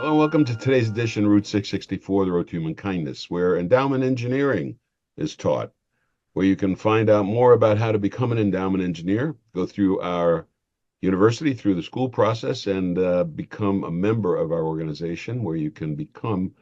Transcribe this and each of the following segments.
and welcome to today's edition, Route 664, The Road to Human Kindness, where endowment engineering is taught, where you can find out more about how to become an endowment engineer, go through our university, through the school process, and become a member of our organization, where you can become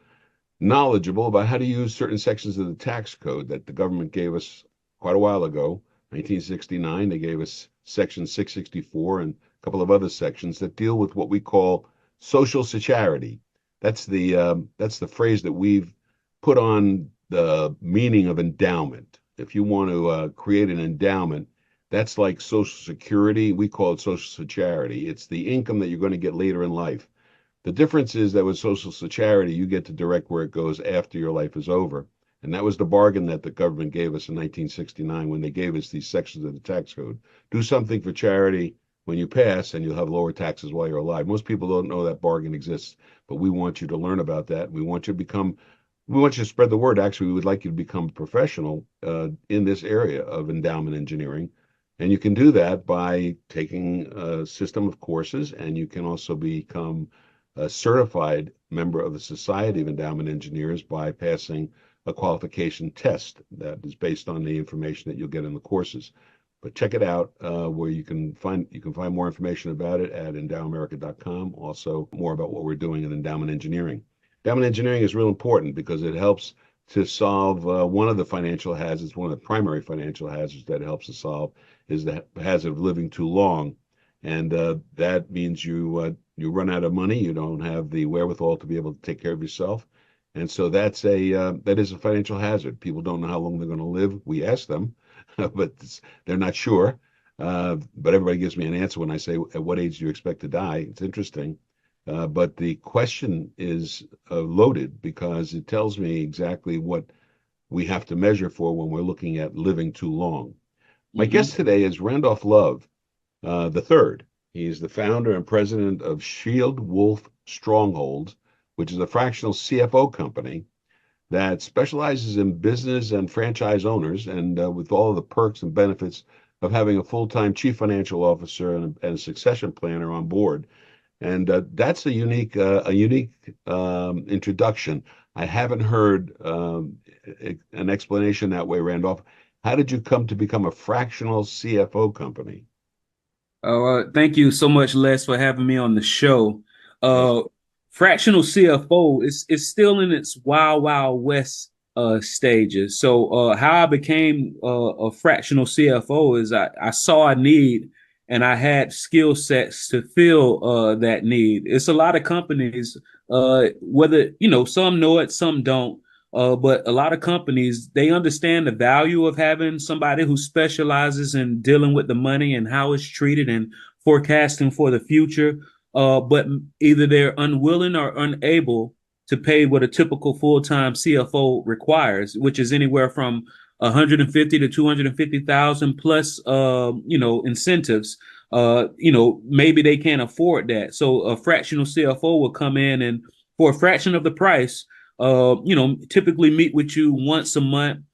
knowledgeable about how to use certain sections of the tax code that the government gave us quite a while ago, 1969. They gave us Section 664 and a couple of other sections that deal with what we call social security. That's the phrase that we've put on the meaning of endowment. If you want to create an endowment, that's like Social Security. We call it Social Security. It's the income that you're going to get later in life. The difference is that with Social Security, you get to direct where it goes after your life is over. And that was the bargain that the government gave us in 1969 when they gave us these sections of the tax code. Do something for charity when you pass, and you'll have lower taxes while you're alive. Most people don't know that bargain exists, but we want you to learn about that. We want you to spread the word. Actually, we would like you to become a professional in this area of endowment engineering. And you can do that by taking a system of courses, and you can also become a certified member of the Society of Endowment Engineers by passing a qualification test that is based on the information that you'll get in the courses. But check it out, where you can find more information about it at endowamerica.com. Also, more about what we're doing in endowment engineering. Endowment engineering is real important because it helps to solve one of the financial hazards. One of the primary financial hazards that it helps to solve is the hazard of living too long, and that means you run out of money. You don't have the wherewithal to be able to take care of yourself, and so that is a financial hazard. People don't know how long they're going to live. We ask them, but they're not sure. But everybody gives me an answer when I say, "At what age do you expect to die?" It's interesting, but the question is loaded because it tells me exactly what we have to measure for when we're looking at living too long. My guest today is Randolph Love the third. He's the founder and president of ShieldWolf Strongholds, which is a fractional CFO company that specializes in business and franchise owners, and with all of the perks and benefits of having a full-time chief financial officer and a succession planner on board. And that's a unique introduction. I haven't heard an explanation that way, Randolph. How did you come to become a fractional CFO company? Thank you so much, Les, for having me on the show. Yes. Uh, Fractional CFO is still in its wild, wild west stages. So, how I became a fractional CFO is I saw a need and I had skill sets to fill that need. It's a lot of companies, whether some know it, some don't. But a lot of companies, they understand the value of having somebody who specializes in dealing with the money and how it's treated and forecasting for the future. But either they're unwilling or unable to pay what a typical full-time CFO requires, which is anywhere from 150 to 250,000 plus, incentives. Maybe they can't afford that. So a fractional CFO will come in and for a fraction of the price, typically meet with you once a month,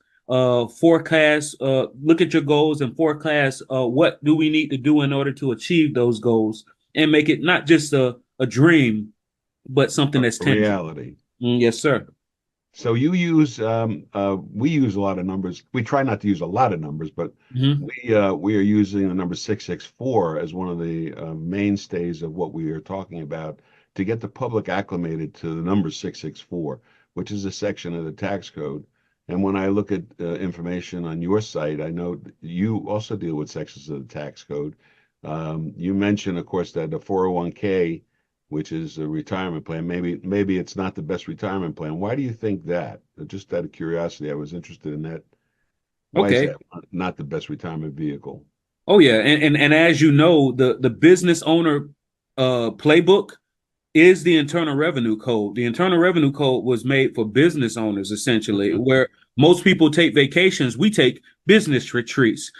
forecast, look at your goals and forecast what do we need to do in order to achieve those goals and make it not just a dream, but something that's A tangible. reality. Yes, sir. So we use a lot of numbers. We try not to use a lot of numbers, but Hmm. we are using the number 664 as one of the mainstays of what we are talking about to get the public acclimated to the number 664, which is a section of the tax code. And when I look at information on your site, I know you also deal with sections of the tax code. You mentioned, of course, that the 401k, which is a retirement plan. Maybe it's not the best retirement plan. Why do you think that? Just out of curiosity, I was interested in that. Why is Okay. that not the best retirement vehicle? Oh yeah, and as you know, the business owner playbook is the Internal Revenue Code. The Internal Revenue Code was made for business owners, essentially, where most people take vacations. We take business retreats.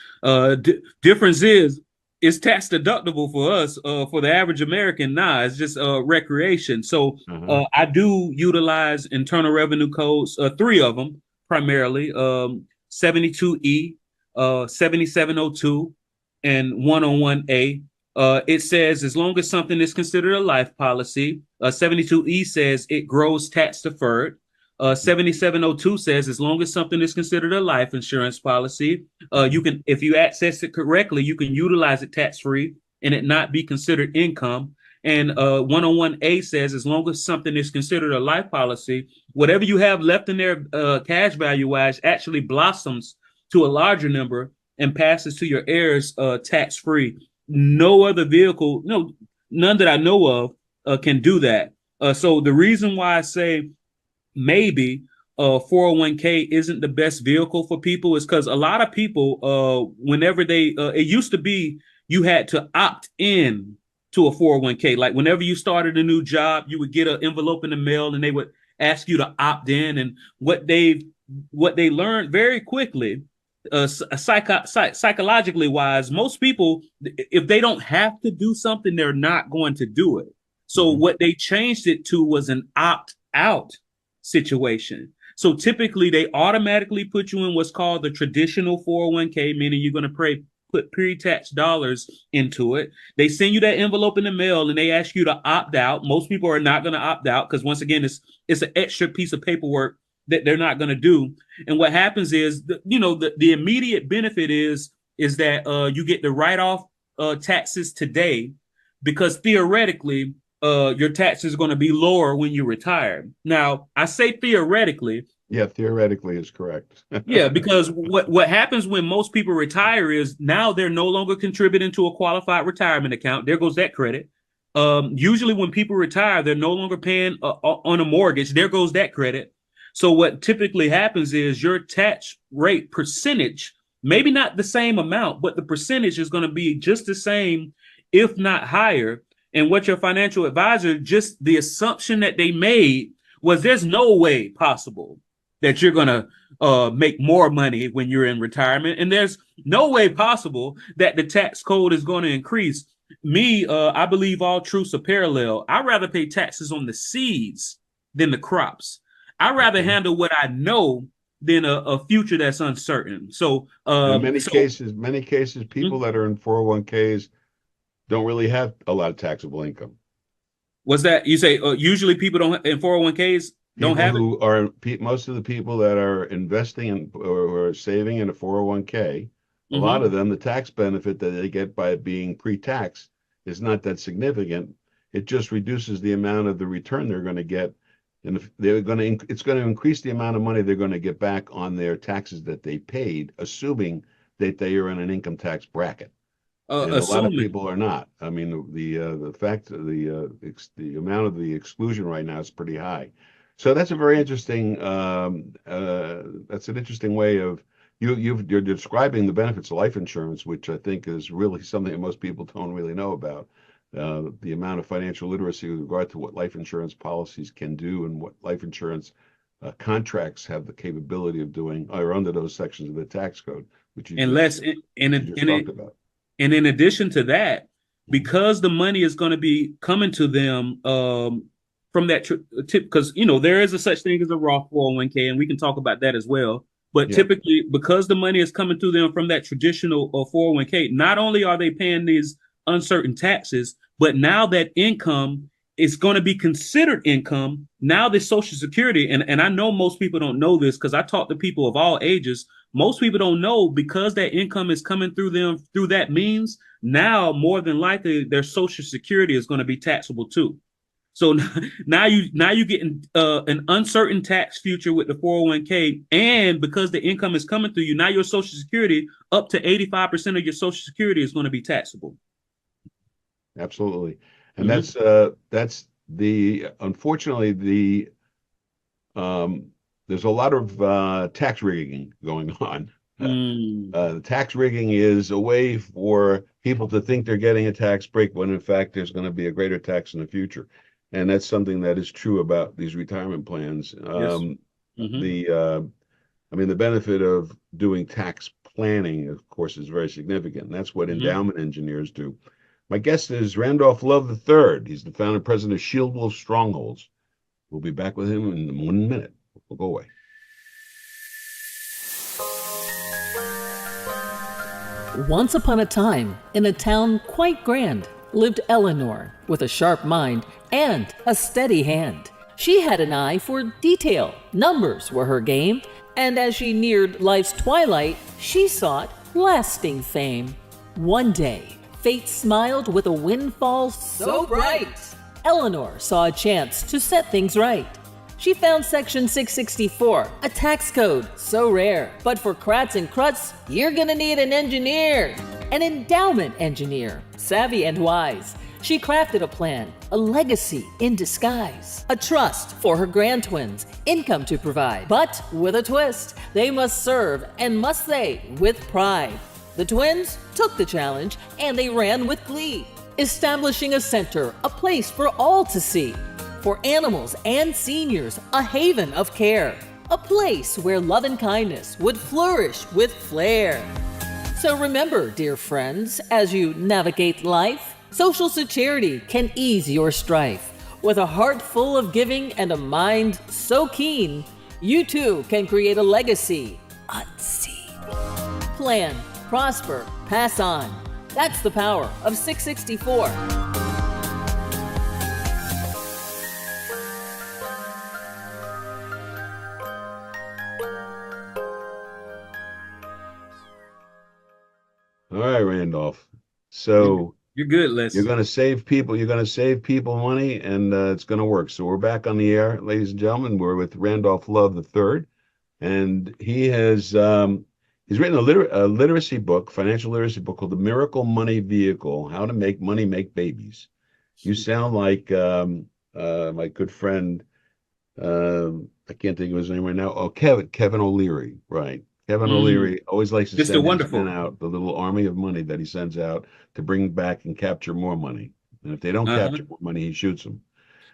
Difference is it's tax deductible for us. For the average American, nah, it's just recreation. So Uh-huh. I do utilize Internal Revenue Codes, three of them primarily, 72E, 7702, and 101A. It says as long as something is considered a life policy. 72E says it grows tax deferred. 7702 says as long as something is considered a life insurance policy, you can, if you access it correctly, you can utilize it tax free and it not be considered income. And 101A says as long as something is considered a life policy, whatever you have left in there cash value wise actually blossoms to a larger number and passes to your heirs tax free. No other vehicle, no, none that I know of can do that. So the reason why I say maybe 401k isn't the best vehicle for people is because a lot of people, whenever they, it used to be you had to opt in to a 401k. Like whenever you started a new job, you would get an envelope in the mail and they would ask you to opt in. And what they learned very quickly, psychologically wise, most people, if they don't have to do something, they're not going to do it. So Mm-hmm. what they changed it to was an opt out situation. So typically they automatically put you in what's called the traditional 401k, meaning you're going to put pre-tax dollars into it. They send you that envelope in the mail and they ask you to opt out. Most people are not going to opt out because once again, it's an extra piece of paperwork that they're not going to do. And what happens is, the immediate benefit is that you get the write off taxes today because theoretically your taxes are going to be lower when you retire. Now, I say theoretically. Yeah, theoretically is correct. Yeah, because what happens when most people retire is now they're no longer contributing to a qualified retirement account. There goes that credit. Usually, when people retire, they're no longer paying on a mortgage. There goes that credit. So what typically happens is your tax rate percentage, maybe not the same amount, but the percentage is going to be just the same, if not higher. And what your financial advisor, just the assumption that they made was there's no way possible that you're going to make more money when you're in retirement. And there's no way possible that the tax code is going to increase. Me, I believe all truths are parallel. I'd rather pay taxes on the seeds than the crops. I'd rather Okay. handle what I know than a future that's uncertain. So, And so many cases, people that are in 401ks don't really have a lot of taxable income. was that you say usually people don't in 401ks don't People have it? who are most of the people that are investing in or are saving in a 401k, a lot Mm-hmm. of them, the tax benefit that they get by being pre-tax is not that significant. It just reduces the amount of the return they're going to get, and if they're going to, it's going to increase the amount of money they're going to get back on their taxes that they paid, assuming that they are in an income tax bracket. And a lot of Assuming. people are not. I mean, the fact the amount of the exclusion right now is pretty high. So that's a very interesting. That's an interesting way of you're describing the benefits of life insurance, which I think is really something that most people don't really know about. The amount of financial literacy with regard to what life insurance policies can do and what life insurance contracts have the capability of doing, are under those sections of the tax code, And less which you just talked about. and in addition to that, because the money is going to be coming to them from that tip, because there is a such thing as a Roth 401k, and we can talk about that as well. But Yeah. typically, because the money is coming to them from that traditional 401k, not only are they paying these uncertain taxes, but now that income is going to be considered income. Now the Social Security, and I know most people don't know this because I talk to people of all ages. Most people don't know because that income is coming through them through that means. Now, more than likely, their Social Security is going to be taxable too. So now you getting an uncertain tax future with the 401k, and because the income is coming through you, now your Social Security up to 85% of your Social Security is going to be taxable. Absolutely. And Mm-hmm. that's the unfortunately um there's a lot of tax rigging going on. Mm. The tax rigging is a way for people to think they're getting a tax break when in fact there's going to be a greater tax in the future. And that's something that is true about these retirement plans. Yes. Mm-hmm. I mean, the benefit of doing tax planning, of course, is very significant. And that's what Mm-hmm. endowment engineers do. My guest is Randolph Love III. He's the founder and president of ShieldWolf Strongholds. We'll be back with him in 1 minute. We'll go away. Once upon a time, in a town quite grand, lived Eleanor, with a sharp mind and a steady hand. She had an eye for detail, numbers were her game, and as she neared life's twilight, she sought lasting fame. One day, fate smiled with a windfall so bright. Eleanor saw a chance to set things right. She found Section 664, a tax code so rare. But for Kratz and Krutz, you're gonna need an engineer. An endowment engineer, savvy and wise. She crafted a plan, a legacy in disguise. A trust for her grand twins, income to provide. But with a twist, they must serve, and must they, with pride. The twins took the challenge, and they ran with glee, establishing a center, a place for all to see. For animals and seniors, a haven of care. A place where love and kindness would flourish with flair. So remember, dear friends, as you navigate life, social security can ease your strife. With a heart full of giving and a mind so keen, you too can create a legacy unseen. Plan, prosper, pass on. That's the power of 664. All right, Randolph. So You're good, Les. you're going to save people. You're going to save people money, and it's going to work. So we're back on the air, ladies and gentlemen. We're with Randolph Love III, and he has he's written a literacy book, financial literacy book called "The Miracle Money Vehicle: How to Make Money Make Babies." You sound like my good friend. I can't think of his name right now. Oh, Kevin O'Leary, right? Kevin O'Leary always likes to Mr. send his Wonderful. men out, the little army of money that he sends out to bring back and capture more money. And if they don't Uh-huh. capture more money, he shoots them.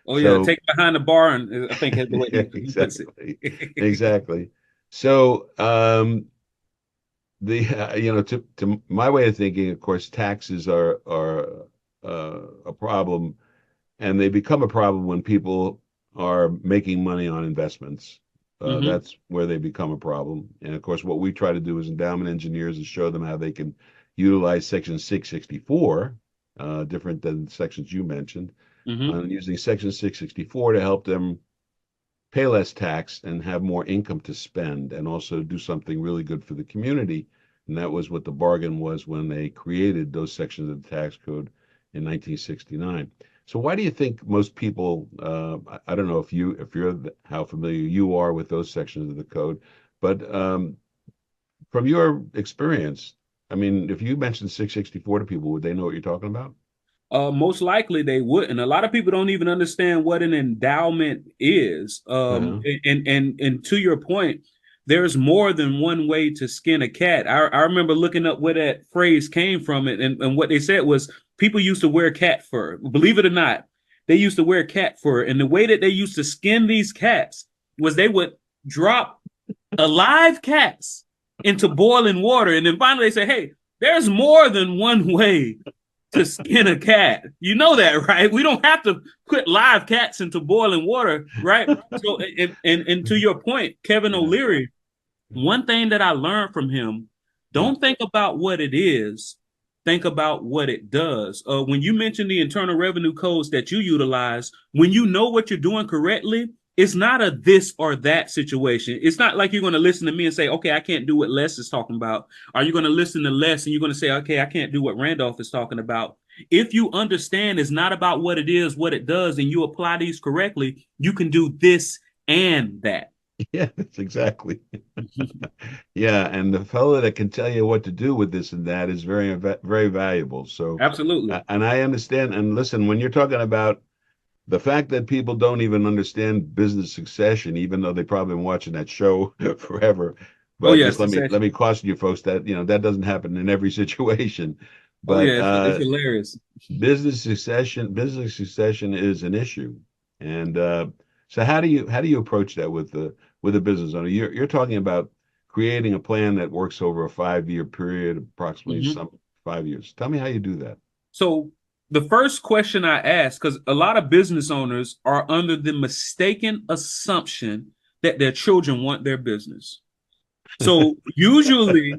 Oh yeah, So take behind the bar, and I think that's the way yeah, he puts it. exactly. So to my way of thinking, of course, taxes are a problem, and they become a problem when people are making money on investments. That's where they become a problem. And of course, what we try to do as endowment engineers is show them how they can utilize Section 664, different than sections you mentioned, using Section 664 to help them pay less tax and have more income to spend, and also do something really good for the community. And that was what the bargain was when they created those sections of the tax code in 1969. So why do you think most people, I don't know if how familiar you are with those sections of the code, but from your experience, I mean, if you mentioned 664 to people, would they know what you're talking about? Most likely they wouldn't. A lot of people don't even understand what an endowment is. Uh-huh. And to your point, there's more than one way to skin a cat. I remember looking up where that phrase came from, and what they said was people used to wear cat fur. Believe it or not, they used to wear cat fur. And the way that they used to skin these cats was they would drop alive cats into boiling water. And then finally they say, hey, there's more than one way to skin a cat. You know that, right? We don't have to put live cats into boiling water, right? So, and to your point, Kevin O'Leary, one thing that I learned from him, don't think about what it is, think about what it does. When you mention the internal revenue codes that you utilize, when you know what you're doing correctly, it's not a this or that situation. It's not like you're going to listen to me and say, okay, I can't do what Les is talking about. Are you going to listen to Les and you're going to say, okay, I can't do what Randolph is talking about? If you understand it's not about what it is, what it does, and you apply these correctly, you can do this and that. Yeah, that's exactly. Yeah, and the fellow that can tell you what to do with this and that is very, very valuable. So, Absolutely. and I understand. And listen, when you're talking about the fact that people don't even understand business succession, even though they've probably been watching that show forever. Oh, But yeah, just let succession. me caution you folks that that doesn't happen in every situation. Oh, But yeah, it's hilarious. business succession is an issue. And so how do you approach that with a business owner? You're talking about creating a plan that works over a 5-year period, approximately some 5 years. Tell me how you do that. So the first question I ask, because a lot of business owners are under the mistaken assumption that their children want their business. So usually,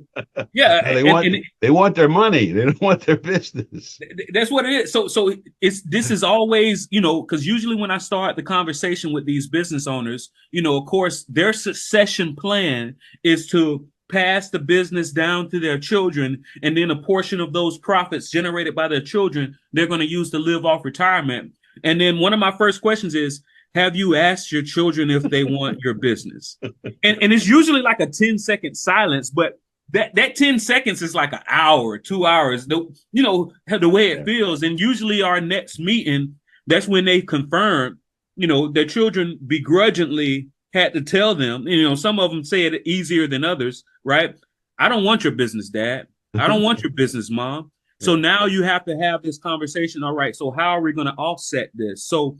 yeah, No, and they want their money. They don't want their business. that's what it is. So this is always, because usually when I start the conversation with these business owners, of course, their succession plan is to pass the business down to their children, and then a portion of those profits generated by their children, they're going to use to live off retirement. And then one of my first questions is, have you asked your children if they want your business? And it's usually like a 10-second silence, but that 10 seconds is like an hour, 2 hours, the way it feels. And usually our next meeting, that's when they confirm, their children begrudgingly had to tell them, some of them say it easier than others, right? I don't want your business, Dad. I don't want your business, Mom. So now you have to have this conversation. All right, so how are we going to offset this? So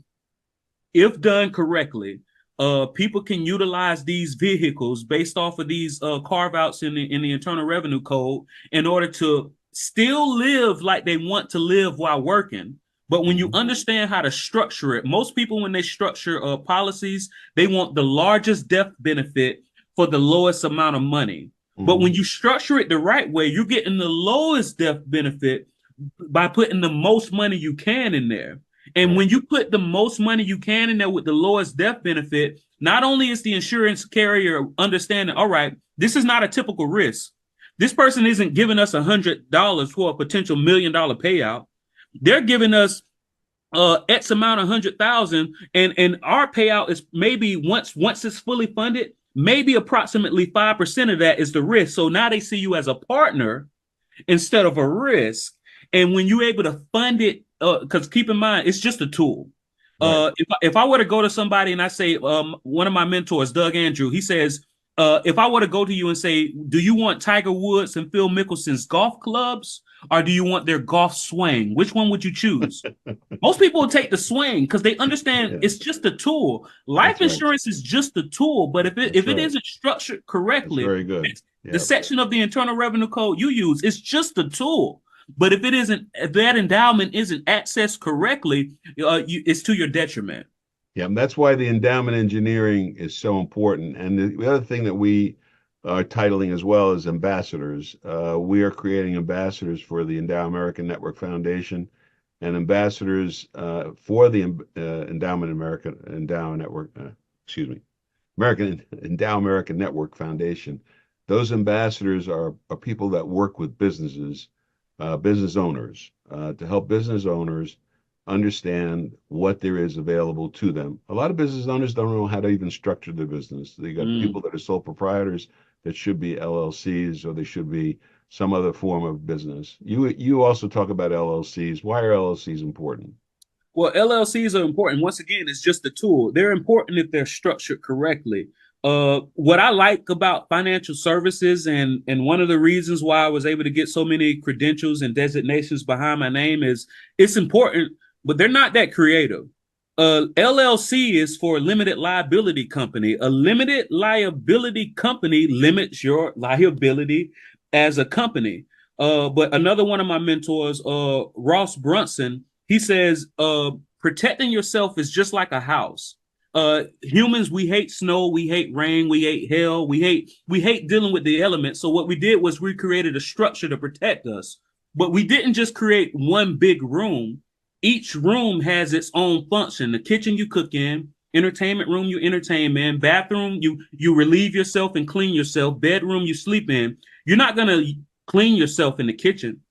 if done correctly, people can utilize these vehicles based off of these carve-outs in the Internal Revenue Code in order to still live like they want to live while working. But when you understand how to structure it, most people, when they structure policies, they want the largest death benefit for the lowest amount of money. But when you structure it the right way, you're getting the lowest death benefit by putting the most money you can in there. And when you put the most money you can in there with the lowest death benefit, not only is the insurance carrier understanding, all right, this is not a typical risk. This person isn't giving us $100 for a potential $1 million payout. They're giving us X amount of 100,000, and our payout is maybe once it's fully funded, maybe approximately 5% of that is the risk. So now they see you as a partner instead of a risk. And when you're able to fund it, because keep in mind, it's just a tool. Right. If I were to go to somebody and I say, one of my mentors, Doug Andrew, he says, if I were to go to you and say, do you want Tiger Woods and Phil Mickelson's golf clubs, or do you want their golf swing? Which one would you choose? Most people will take the swing because they understand it's just a tool. Life insurance is just a tool, but if it isn't structured correctly, very good. The section of the Internal Revenue Code you use is just a tool. But if that endowment isn't accessed correctly, it's to your detriment. Yeah, and that's why the endowment engineering is so important. And the other thing that we are titling as well is ambassadors. We are creating ambassadors for the Endow American Network Foundation and ambassadors for the Endowment American Endow Network. American Endow American Network Foundation. Those ambassadors are people that work with businesses, business owners, to help business owners understand what there is available to them. A lot of business owners don't know how to even structure their business. They got people that are sole proprietors that should be LLCs, or they should be some other form of business. You also talk about LLCs. Why are LLCs important? Well, LLCs are important. Once again, it's just a tool. They're important if they're structured correctly. What I like about financial services, and one of the reasons why I was able to get so many credentials and designations behind my name, is it's important, but they're not that creative. LLC is for limited liability company. A limited liability company limits your liability as a company. But another one of my mentors, Ross Brunson, he says, protecting yourself is just like a house. Humans, we hate snow, we hate rain, we hate hail, we hate dealing with the elements. So what we did was we created a structure to protect us. But we didn't just create one big room. Each room has its own function. The kitchen you cook in, entertainment room you entertain in, bathroom you relieve yourself and clean yourself, bedroom you sleep in. You're not gonna clean yourself in the kitchen.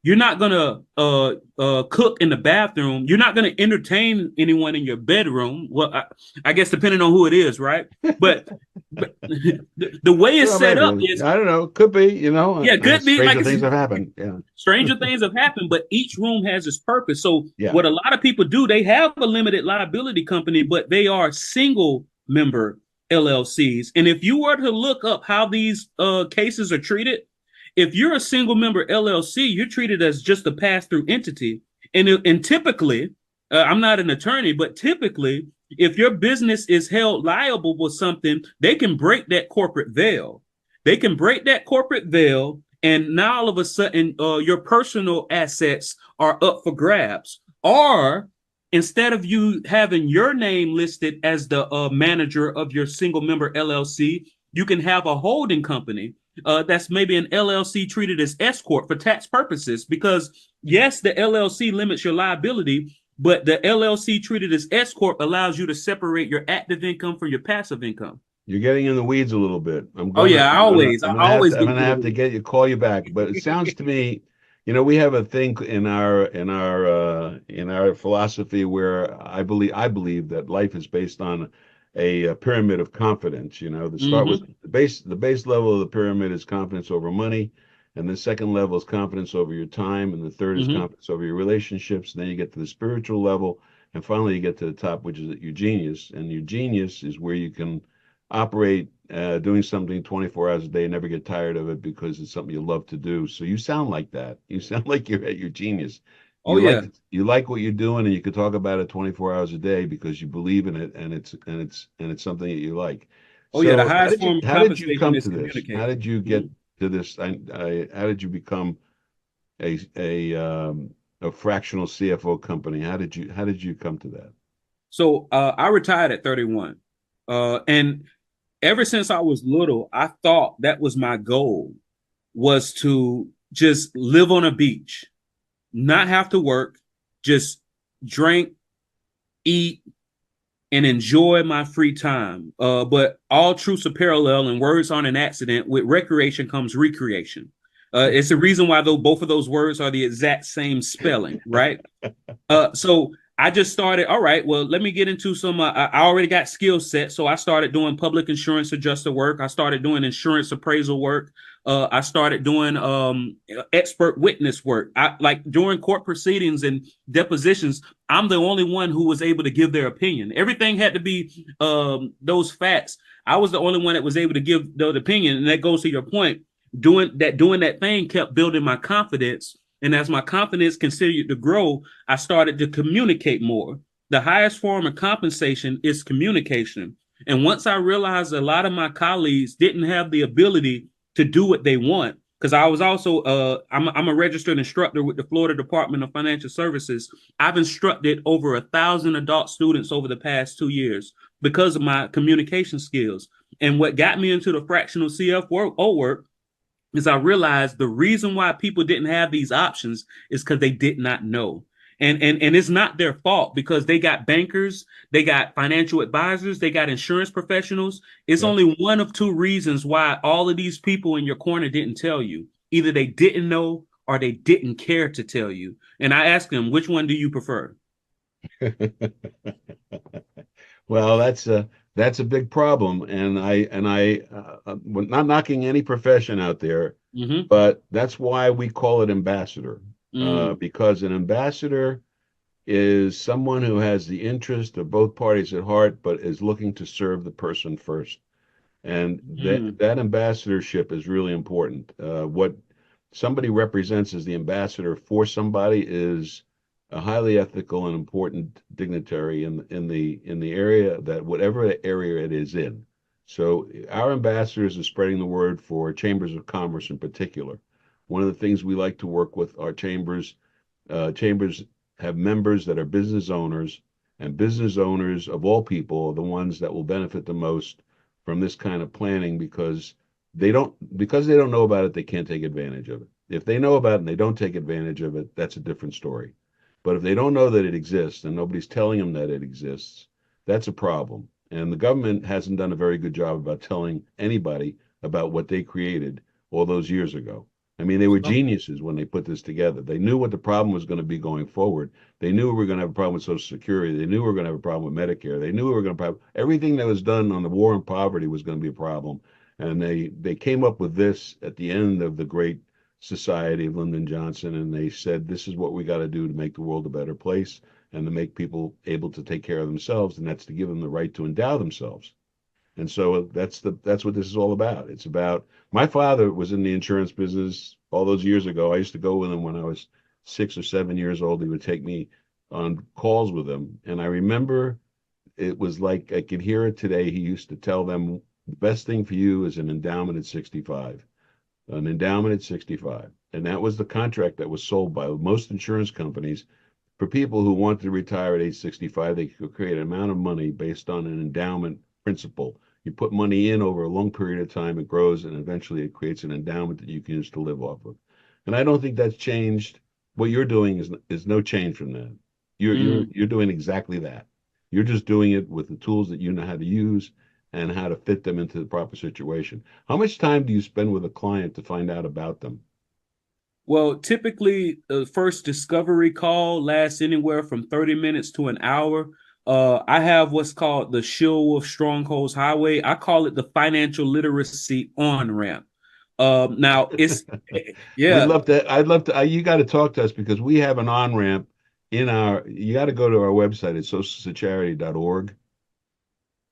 You're not gonna cook in the bathroom. You're not gonna entertain anyone in your bedroom. Well, I guess depending on who it is, right? But the way it's set up is, I don't know. Could be, Yeah, could be. Stranger things have happened. Yeah, stranger things have happened. But each room has its purpose. So what a lot of people do, they have a limited liability company, but they are single member LLCs. And if you were to look up how these cases are treated, if you're a single member LLC, you're treated as just a pass-through entity. And typically, I'm not an attorney, but typically, if your business is held liable for something, they can break that corporate veil. They can break that corporate veil, and now all of a sudden, your personal assets are up for grabs. Or instead of you having your name listed as the manager of your single member LLC, you can have a holding company that's maybe an LLC treated as S corp for tax purposes. Because yes, the LLC limits your liability, but the LLC treated as S corp allows you to separate your active income from your passive income. You're getting in the weeds a little bit. Oh yeah, I always I'm get gonna into the have to weeds. call you back. But it sounds to me, we have a thing in our philosophy where I believe that life is based on a pyramid of confidence. To start with, Mm-hmm. the base level of the pyramid is confidence over money, and the second level is confidence over your time, and the third is Mm-hmm. confidence over your relationships. And then you get to the spiritual level, and finally you get to the top, which is your genius. And your genius is where you can operate doing something 24 hours a day and never get tired of it because it's something you love to do. So you sound like that. You sound like you're at your genius. Oh yeah. You like what you're doing, and you could talk about it 24 hours a day because you believe in it, and it's something that you like. Oh yeah. The So highest form of how did you compensation come is to this? How communication. did you get Mhm. to this? How did you become a fractional CFO company? How did you come to that? So I retired at 31. And ever since I was little, I thought that was my goal, was to just live on a beach, not have to work, just drink, eat, and enjoy my free time. But all truths are parallel and words aren't an accident. With recreation comes recreation. It's the reason why though both of those words are the exact same spelling, right? So I just started. All right, well, let me get into some. I already got skill set, so I started doing public insurance adjuster work. I started doing insurance appraisal work. I started doing expert witness work. I like during court proceedings and depositions. I'm the only one who was able to give their opinion. Everything had to be those facts. I was the only one that was able to give the opinion, and that goes to your point. Doing that thing kept building my confidence, and as my confidence continued to grow, I started to communicate more. The highest form of compensation is communication. And once I realized a lot of my colleagues didn't have the ability to do what they want, because I was also I'm a registered instructor with the Florida Department of Financial Services. I've instructed over 1,000 adult students over the past 2 years because of my communication skills. And what got me into the fractional CFO work is I realized the reason why people didn't have these options is because they did not know. And it's not their fault because they got bankers, they got financial advisors, they got insurance professionals. It's Yep. only one of two reasons why all of these people in your corner didn't tell you. Either they didn't know or they didn't care to tell you. And I asked them, which one do you prefer? Well, that's a big problem, and we're not knocking any profession out there, Mm-hmm. but that's why we call it ambassador, Mm. because an ambassador is someone who has the interest of both parties at heart, but is looking to serve the person first. And Mm. that ambassadorship is really important. What somebody represents as the ambassador for somebody is a highly ethical and important dignitary in the area, that whatever area it is in. So our ambassadors are spreading the word for chambers of commerce in particular. One of the things we like to work with our chambers have members that are business owners, and business owners of all people are the ones that will benefit the most from this kind of planning, because they don't know about it, they can't take advantage of it. If they know about it and they don't take advantage of it, that's a different story. But if they don't know that it exists and nobody's telling them that it exists, that's a problem. And the government hasn't done a very good job about telling anybody about what they created all those years ago. I mean, they were So, geniuses when they put this together. They knew what the problem was going to be going forward. They knew we were going to have a problem with Social Security. They knew we were going to have a problem with Medicare. They knew we were going to have everything that was done on the war on poverty was going to be a problem. And they came up with this at the end of the great society of Lyndon Johnson, and they said, this is what we got to do to make the world a better place and to make people able to take care of themselves, and that's to give them the right to endow themselves. And so that's what this is all about. It's about, my father was in the insurance business all those years ago. I used to go with him when I was 6 or 7 years old. He would take me on calls with him, and I remember it was like I could hear it today. He used to tell them, the best thing for you is an endowment at 65, an endowment at 65. And that was the contract that was sold by most insurance companies for people who wanted to retire at age 65. They could create an amount of money based on an endowment principle. You put money in over a long period of time, it grows, and eventually it creates an endowment that you can use to live off of. And I don't think that's changed. What you're doing is no change from that. You're doing exactly that. You're just doing it with the tools that you know how to use and how to fit them into the proper situation. How much time do you spend with a client to find out about them? Well, typically the first discovery call lasts anywhere from 30 minutes to an hour. I have what's called the ShieldWolf Strongholds Highway. I call it the financial literacy on ramp. Now it's We'd yeah, love to. I'd love to. You got to talk to us because we have an on ramp in our. You got to go to our website at socialsecharity.org.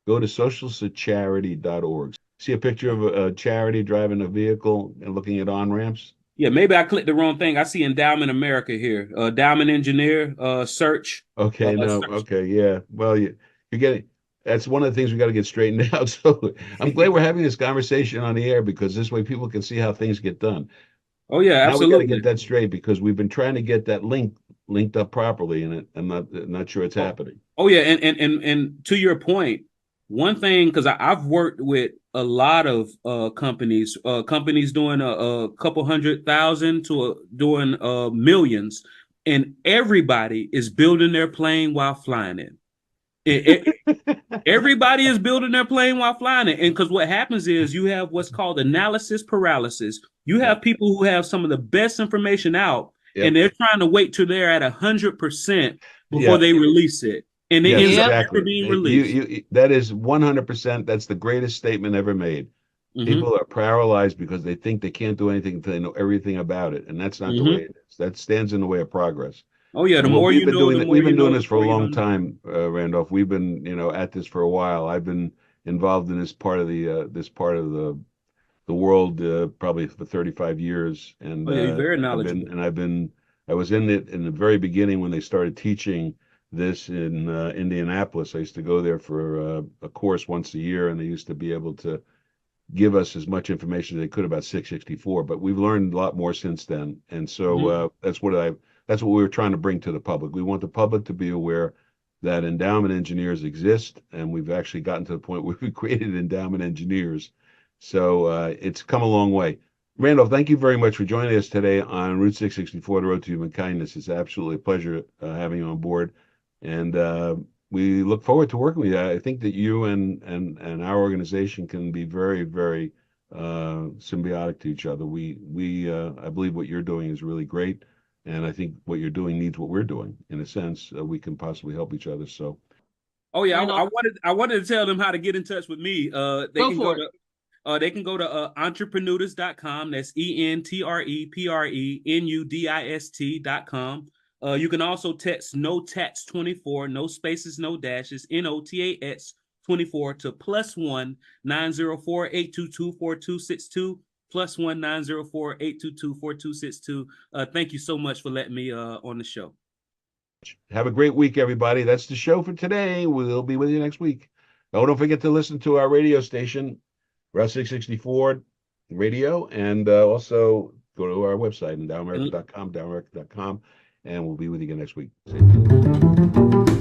Go to socialsecharity.org. See a picture of a charity driving a vehicle and looking at on ramps. yeah. Maybe I clicked the wrong thing. I see Endowment America here. Endowment engineer search. Okay, no, Search. okay, yeah. Well, you're getting. That's one of the things we got to get straightened out. So I'm glad we're having this conversation on the air because this way people can see how things get done. Oh yeah, Now we got to absolutely. get that straight because we've been trying to get that linked up properly, and I'm not sure it's Oh, happening. oh yeah, and to your point, one thing because I've worked with a lot of companies doing a couple 100,000 to doing millions, and everybody is building their plane while flying it. Everybody is building their plane while flying it, and because what happens is you have what's called analysis paralysis. You have Yep, people who have some of the best information out, and yep, they're trying to wait till they're at 100% before yeah, they release it, and it yes, ends up Yep. never exactly. being You, released. you, that is 100%. That's the greatest statement ever made. Hmm. People are paralyzed because they think they can't do anything until they know everything about it, and that's not the way Hmm. it is. That stands in the way of progress. Oh yeah, the And what more we've you been know, doing the that more we've you been doing know, this the for a more you long don't know. time, Randolph. We've been, at this for a while. I've been involved in this part of the world probably for 35 years, and Oh yeah, you're very knowledgeable. I was in it in the very beginning when they started teaching this in Indianapolis. I used to go there for a course once a year, and they used to be able to give us as much information as they could about 664. But we've learned a lot more since then, and so Hmm. that's what we were trying to bring to the public. We want the public to be aware that endowment engineers exist, and we've actually gotten to the point where we created endowment engineers. So it's come a long way. Randolph, thank you very much for joining us today on Route 664, the Road to Human Kindness. It's absolutely a pleasure having you on board, and we look forward to working with you. I think that you and our organization can be very, very symbiotic to each other. We I believe what you're doing is really great, and I think what you're doing needs what we're doing. In a sense, we can possibly help each other. So Oh yeah, I Randolph, wanted to tell them how to get in touch with me. go for it. They can go to entreprenudist.com. That's entreprenudist.com. You can also text no tax 24, no spaces, no dashes, NOTAX 24 to +1 904 822 4262 +1 904 822 4262. Thank you so much for letting me on the show. have a great week, everybody. That's the show for today. We'll be with you next week. Oh, don't forget to listen to our radio station, Route 664 Radio, and also go to our website, endowamerica.com, endowamerica.com, and we'll be with you again next week. See you.